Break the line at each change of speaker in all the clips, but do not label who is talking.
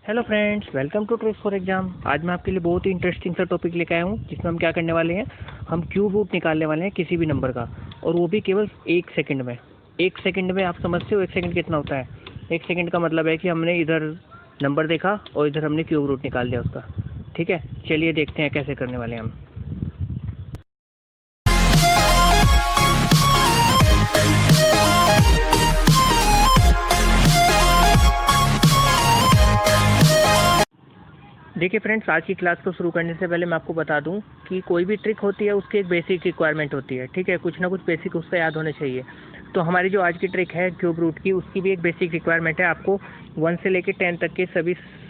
Hello friends, welcome to tricks for exam. आज मैं आपके लिए बहुत ही इंटरेस्टिंग सा टॉपिक लेकर आया हूँ, जिसमें हम क्या करने वाले हैं। हम क्यूब रूट निकालने वाले हैं किसी भी नंबर का, और वो भी केवल 1 सेकंड में। 1 सेकंड में आप समझते हो 1 सेकंड कितना होता है। 1 सेकंड का मतलब है कि हमने इधर नंबर देखा और इधर हमने क्यूब रूट निकाल दिया उसका। ठीक है, चलिए देखते हैं कैसे करने वाले हैं हम। देखिए फ्रेंड्स, आज की क्लास को शुरू करने से पहले मैं आपको बता दूं कि कोई भी ट्रिक होती है उसकी एक बेसिक रिक्वायरमेंट होती है। ठीक है, कुछ ना कुछ बेसिक उसका याद होना चाहिए। तो हमारी जो आज की ट्रिक है क्यूब रूट की, उसकी भी एक बेसिक रिक्वायरमेंट है। आपको 1 से लेकर 10 तक के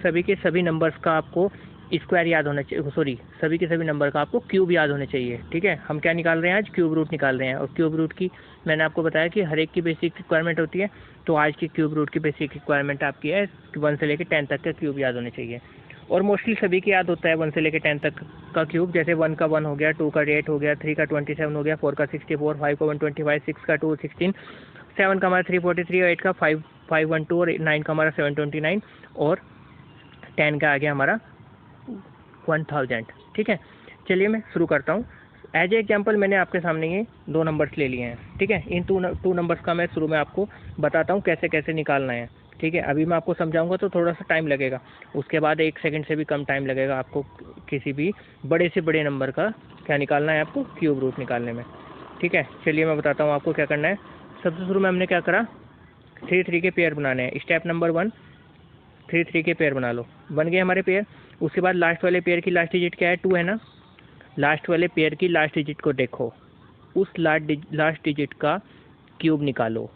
सभी के सभी नंबर्स का आपको स्क्वायर याद होना चाहिए। सॉरी, सभी के सभी नंबर का आपको क्यूब याद होने चाहिए। ठीक है, हम क्या निकाल रहे हैं आज? क्यूब रूट निकाल रहे हैं। और क्यूब रूट की मैंने आपको बताया कि हर एक की बेसिक रिक्वायरमेंट होती है। तो आज की क्यूब रूट की बेसिक रिक्वायरमेंट आपकी है 1 से लेकर 10 तक का क्यूब याद होने चाहिए। और मोस्टली सभी की याद होता है 1 से लेकर 10 तक का क्यूब। जैसे 1 का 1 हो गया, 2 का 8 हो गया, 3 का 27 हो गया, 4 का 64, 5 का 125, 6 का 216, 7 का हमारा 343, 8 का 512 और 9 का हमारा 729 और 10 का आ गया हमारा 1000। ठीक है, चलिए मैं शुरू करता हूँ। एज ए एग्जाम्पल मैंने आपके सामने ये 2 नंबर्स ले लिए हैं। ठीक है, इन टू नंबर्स का मैं शुरू में आपको बताता हूँ कैसे कैसे निकालना है। ठीक है, अभी मैं आपको समझाऊंगा तो थोड़ा सा टाइम लगेगा। उसके बाद 1 सेकंड से भी कम टाइम लगेगा आपको किसी भी बड़े से बड़े नंबर का क्या निकालना है, आपको क्यूब रूट निकालने में। ठीक है, चलिए मैं बताता हूँ आपको क्या करना है। सबसे शुरू में हमने क्या करा, 3 के पेयर बनाने हैं। स्टेप नंबर 1, 3 के पेयर बना लो। बन गए हमारे पेयर। उसके बाद लास्ट वाले पेयर की लास्ट डिजिट क्या है? 2 है ना। लास्ट वाले पेयर की लास्ट डिजिट को देखो, उस लास्ट डिजिट का क्यूब निकालो।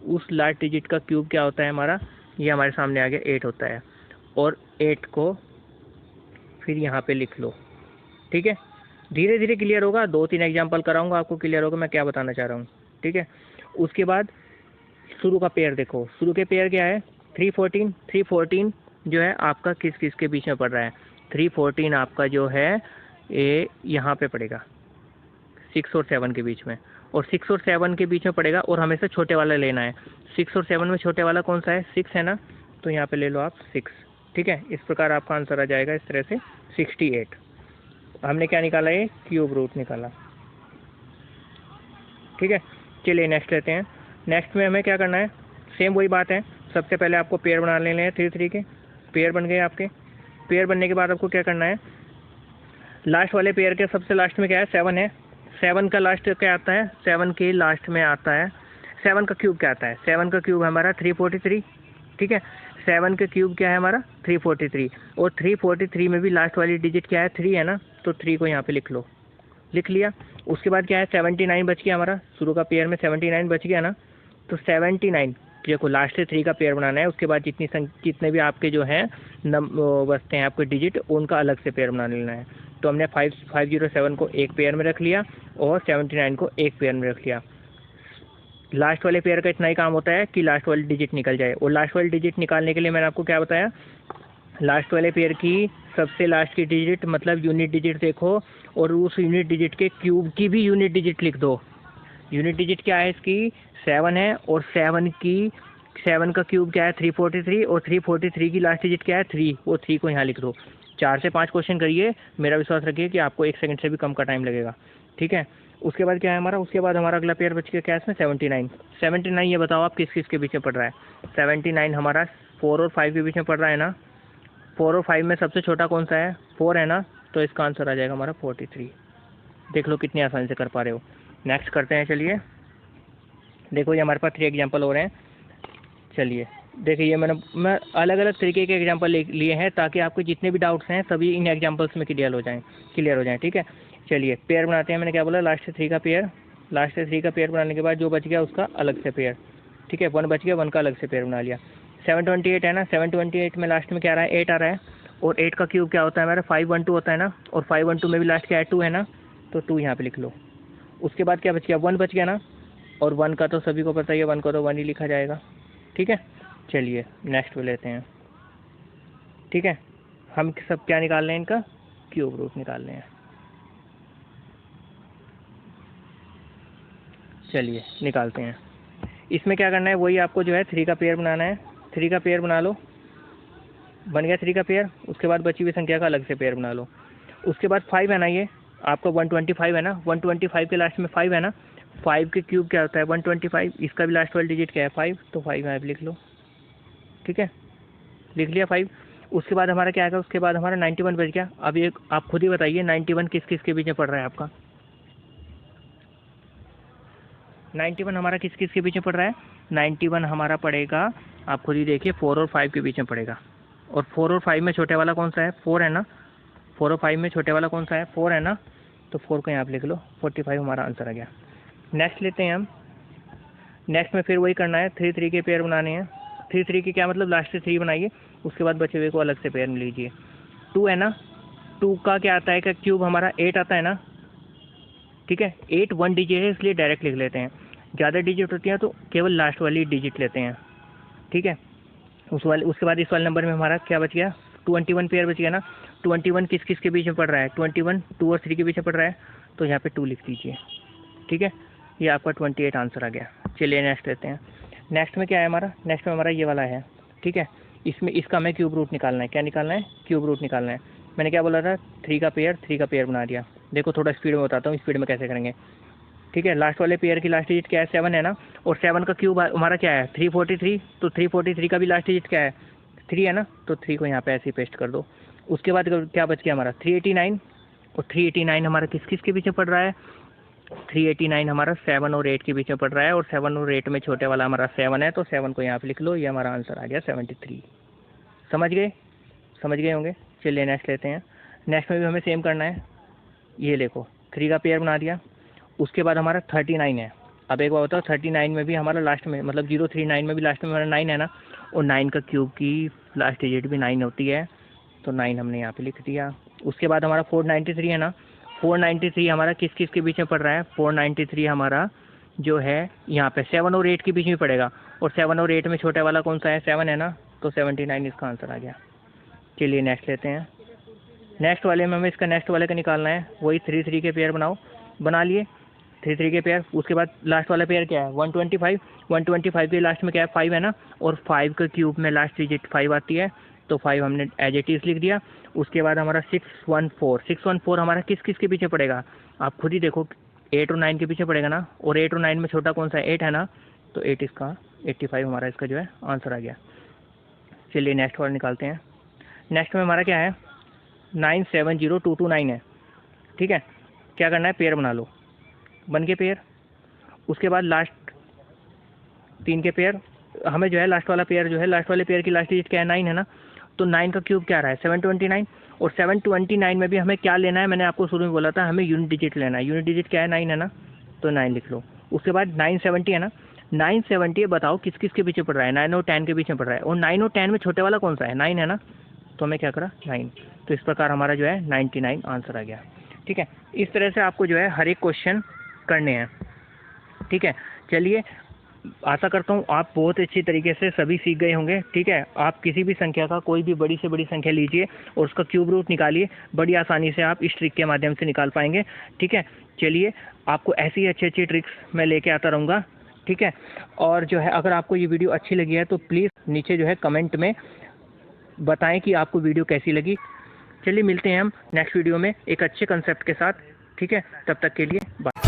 उस लास्ट डिजिट का क्यूब क्या होता है हमारा? ये हमारे सामने आ गया 8 होता है। और 8 को फिर यहाँ पे लिख लो। ठीक है, धीरे धीरे क्लियर होगा। 2-3 एग्जाम्पल कराऊंगा, आपको क्लियर होगा मैं क्या बताना चाह रहा हूँ। ठीक है, उसके बाद शुरू का पेयर देखो। शुरू के पेयर क्या है? 314। 314 जो है आपका किस किस के बीच में पड़ रहा है? 314 आपका जो है ये यहाँ पे पड़ेगा 6 और 7 के बीच में। और 6 और 7 के बीच में पड़ेगा, और हमेशा छोटे वाला लेना है। 6 और 7 में छोटे वाला कौन सा है? 6 है ना। तो यहाँ पे ले लो आप 6। ठीक है, इस प्रकार आपका आंसर आ जाएगा इस तरह से 68। हमने क्या निकाला? ये क्यूब रूट निकाला। ठीक है, चलिए नेक्स्ट लेते हैं। नेक्स्ट में हमें क्या करना है? सेम वही बात है। सबसे पहले आपको पेयर बना लेने हैं। 3 के पेयर बन गए आपके। पेयर बनने के बाद आपको क्या करना है? लास्ट वाले पेयर के सबसे लास्ट में क्या है? 7 है। 7 का लास्ट क्या आता है? 7 के लास्ट में आता है 7 का क्यूब क्या आता है? 7 का क्यूब हमारा 343। ठीक है, 7 का क्यूब क्या है हमारा? 343। और 343 में भी लास्ट वाली डिजिट क्या है? 3 है ना। तो 3 को यहाँ पे लिख लो। लिख लिया। उसके बाद क्या है? 79 बच गया हमारा। शुरू का पेयर में 79 बच गया ना। तो 79 देखो, लास्ट से 3 का पेयर बनाना है। उसके बाद जितने भी आपके जो हैं बचते हैं आपके डिजिट, उनका अलग से पेयर बना लेना है। तो हमने 507 को एक पेयर में रख लिया और 79 को एक पेयर में रख लिया। लास्ट वाले पेयर का इतना ही काम होता है कि लास्ट वाली डिजिट निकल जाए। और लास्ट वाली डिजिट निकालने के लिए मैंने आपको क्या बताया? लास्ट वाले पेयर की सबसे लास्ट की डिजिट मतलब यूनिट डिजिट देखो, और उस यूनिट डिजिट के क्यूब की भी यूनिट डिजिट लिख दो। यूनिट डिजिट क्या है इसकी? 7 है। और 7 का क्यूब क्या है? 343। और 343 की लास्ट डिजिट क्या है? 3। वो 3 को यहाँ लिख दो। 4 से 5 क्वेश्चन करिए, मेरा विश्वास रखिए कि आपको 1 सेकंड से भी कम का टाइम लगेगा। ठीक है, उसके बाद क्या है हमारा? उसके बाद हमारा अगला पेयर बच गया क्या इसमें? 79। 79 ये बताओ आप किस किस के बीच में पड़ रहा है? 79 हमारा 4 और 5 के बीच में पड़ रहा है ना। 4 और 5 में सबसे छोटा कौन सा है? 4 है ना। तो इसका आंसर आ जाएगा हमारा 43। देख लो कितनी आसानी से कर पा रहे हो। नेक्स्ट करते हैं, चलिए। देखो ये हमारे पास 3 एग्जाम्पल हो रहे हैं। चलिए देखिए, ये मैं अलग अलग तरीके के एग्जाम्पल लिए हैं ताकि आपके जितने भी डाउट्स हैं सभी इन एग्जाम्पल्स में क्लियर हो जाएं। ठीक है, चलिए पेयर बनाते हैं। मैंने क्या बोला? लास्ट से 3 का पेयर। लास्ट से 3 का पेयर बनाने के बाद जो बच गया उसका अलग से पेयर। ठीक है, 1 बच गया, 1 का अलग से पेयर बना लिया। 728 है ना। 728 में लास्ट में क्या आ रहा है? 8 आ रहा है। और 8 का क्यूब क्या होता है हमारा? 512 होता है ना। और 512 में भी लास्ट क्या है? 2 है ना। तो 2 यहाँ पे लिख लो। उसके बाद क्या बच गया? 1 बच गया ना। और 1 का तो सभी को पता ही है, 1 को तो 1 ही लिखा जाएगा। ठीक है, चलिए नेक्स्ट पे लेते हैं। ठीक है, हम सब क्या निकाल रहे हैं? इनका क्यूब रूट निकाल रहे हैं। चलिए निकालते हैं। इसमें क्या करना है? वही आपको जो है 3 का पेयर बनाना है। 3 का पेयर बना लो। बन गया 3 का पेयर। उसके बाद बची हुई संख्या का अलग से पेयर बना लो। उसके बाद 5 है ना, ये आपका 125 है ना, 125 के लास्ट में 5 है ना, 5 के क्यूब क्या होता है 125, इसका भी लास्ट वाला डिजिट क्या है 5, तो 5 यहाँ पे लिख लो। ठीक है, लिख लिया 5। उसके बाद हमारा क्या आएगा, उसके बाद हमारा 91 बच गया। अब ये आप खुद ही बताइए 91 किस किस के बीच में पड़ रहा है आपका, 91 हमारा किस किस के बीच में पड़ रहा है, 91 हमारा पड़ेगा, आप खुद ही देखिए 4 और 5 के बीच में पड़ेगा। और 4 और 5 में छोटे वाला कौन सा है, 4 है ना, 4 और 5 में छोटे वाला कौन सा है, 4 है ना, तो 4 को यहाँ पे लिख लो, 45 हमारा आंसर आ गया। नेक्स्ट लेते हैं हम। नेक्स्ट में फिर वही करना है, 3 3 के पेयर बनाने हैं। 3 3 के क्या मतलब, लास्ट से 3 बनाइए, उसके बाद बचे हुए को अलग से पेयर में लीजिए। 2 है ना, 2 का क्या आता है कि क्यूब हमारा 8 आता है ना। ठीक है, 8 1 डिजिट है इसलिए डायरेक्ट लिख लेते हैं। ज़्यादा डिजिट होती हैं तो केवल लास्ट वाली डिजिट लेते हैं। ठीक है, उसके बाद इस वाले नंबर में हमारा क्या बच गया, 21 पेयर बच गया ना। 21 किस किस के बीच में पड़ रहा है, 21 2 और 3 के बीच में पड़ रहा है, तो यहाँ पे 2 लिख दीजिए। ठीक है, ये आपका 28 आंसर आ गया। चलिए नेक्स्ट लेते हैं। नेक्स्ट में क्या है हमारा, नेक्स्ट में हमारा ये वाला है। ठीक है, इसमें इसका हमें क्यूब रूट निकालना है। क्या निकालना है, क्यूब रूट निकालना है। मैंने क्या बोला था, 3 का पेयर बना दिया। देखो थोड़ा स्पीड में बताता हूँ, स्पीड में कैसे करेंगे। ठीक है, लास्ट वाले पेयर की लास्ट डिजिट क्या है, 7 है ना, और 7 का क्यूब हमारा क्या है 343, तो 343 का भी लास्ट डिजिट क्या है 3 है ना, तो 3 को यहाँ पे ऐसे ही पेस्ट कर दो। उसके बाद क्या बच गया हमारा 389, और 389 हमारा किस किस के पीछे पड़ रहा है, 389 हमारा 7 और 8 के बीच में पड़ रहा है, और 7 और 8 में छोटे वाला हमारा 7 है, तो 7 को यहाँ पे लिख लो, ये हमारा आंसर आ गया 73। समझ गए, समझ गए होंगे। चलिए नेक्स्ट लेते हैं। नेक्स्ट में भी हमें सेम करना है। ये देखो 3 का पेयर बना दिया। उसके बाद हमारा 39 है। अब एक बार बताओ, 39 में भी हमारा लास्ट में मतलब 039 में भी लास्ट में हमारा 9 है ना, और 9 का क्यूब की लास्ट डिजिट भी 9 होती है, तो 9 हमने यहाँ पे लिख दिया। उसके बाद हमारा 493 है ना, 493 हमारा किस किस के बीच में पड़ रहा है, 493 हमारा जो है यहाँ पे 7 और 8 के बीच में पड़ेगा, और 7 और 8 में छोटे वाला कौन सा है 7 है ना, तो 79 इसका आंसर आ गया। चलिए नेक्स्ट लेते हैं। नेक्स्ट वाले में हमें इसका नेक्स्ट वाले का निकालना है। वही 3 3 के पेयर बनाओ, बना लिए 3 3 के पेयर। उसके बाद लास्ट वाला पेयर क्या है 125, 125 के लास्ट में क्या है 5 है ना, और 5 के क्यूब में लास्ट डिजिट 5 आती है, तो 5 हमने एज इट इज लिख दिया। उसके बाद हमारा 614 हमारा किस किस के पीछे पड़ेगा, आप खुद ही देखो 8 और 9 के पीछे पड़ेगा ना, और 8 और 9 में छोटा कौन सा है 8 है ना, तो 8 इसका 85 हमारा इसका जो है आंसर आ गया। चलिए नेक्स्ट वाला निकालते हैं। नेक्स्ट में हमारा क्या है 970229 है। ठीक है, क्या करना है, पेयर बना लो, बन के पेयर। उसके बाद लास्ट 3 के पेयर हमें जो है, लास्ट वाला पेयर जो है, लास्ट वाले पेयर की लास्ट डिजिट क्या है 9 है ना, तो 9 का क्यूब क्या रहा है 729, और 729 में भी हमें क्या लेना है, मैंने आपको शुरू में बोला था हमें यूनिट डिजिट लेना है। यूनिट डिजिट क्या है 9 है ना, तो 9 लिख लो। उसके बाद 970 है ना, 970 बताओ किस किस के पीछे पड़ रहा है, 9 और 10 के बीच में पड़ रहा है, और 9 और 10 में छोटे वाला कौन सा है 9 है ना, तो हमें क्या करा 9। तो इस प्रकार हमारा जो है 99 आंसर आ गया। ठीक है, इस तरह से आपको जो है हर एक क्वेश्चन करने हैं। ठीक है, चलिए आशा करता हूँ आप बहुत अच्छी तरीके से सभी सीख गए होंगे। ठीक है, आप किसी भी संख्या का कोई भी बड़ी से बड़ी संख्या लीजिए और उसका क्यूब रूट निकालिए, बड़ी आसानी से आप इस ट्रिक के माध्यम से निकाल पाएंगे। ठीक है, चलिए आपको ऐसी अच्छी अच्छी ट्रिक्स मैं लेके आता रहूँगा। ठीक है, और जो है अगर आपको ये वीडियो अच्छी लगी है तो प्लीज़ नीचे जो है कमेंट में बताएं कि आपको वीडियो कैसी लगी। चलिए मिलते हैं हम नेक्स्ट वीडियो में एक अच्छे कंसेप्ट के साथ। ठीक है, तब तक के लिए बाय।